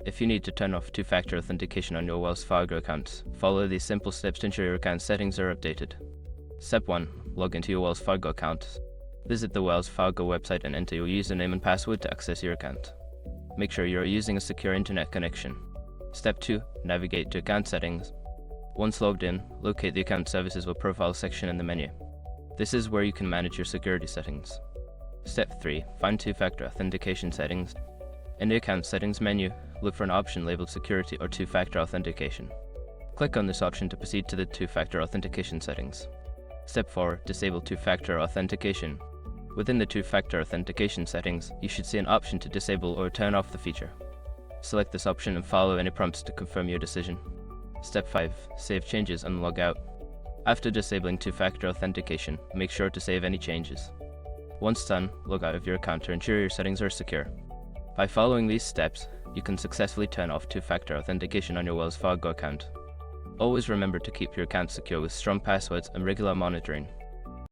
If you need to turn off two-factor authentication on your Wells Fargo account, follow these simple steps to ensure your account settings are updated. Step 1. Log into your Wells Fargo account. Visit the Wells Fargo website and enter your username and password to access your account. Make sure you are using a secure internet connection. Step 2. Navigate to account settings. Once logged in, locate the account services or profile section in the menu. This is where you can manage your security settings. Step 3. Find two-factor authentication settings. In the account settings menu, look for an option labeled security or two-factor authentication. Click on this option to proceed to the two-factor authentication settings. Step 4. Disable two-factor authentication. Within the two-factor authentication settings, you should see an option to disable or turn off the feature. Select this option and follow any prompts to confirm your decision. Step 5. Save changes and log out. After disabling two-factor authentication, make sure to save any changes. Once done, log out of your account to ensure your settings are secure. By following these steps, you can successfully turn off two-factor authentication on your Wells Fargo account. Always remember to keep your account secure with strong passwords and regular monitoring.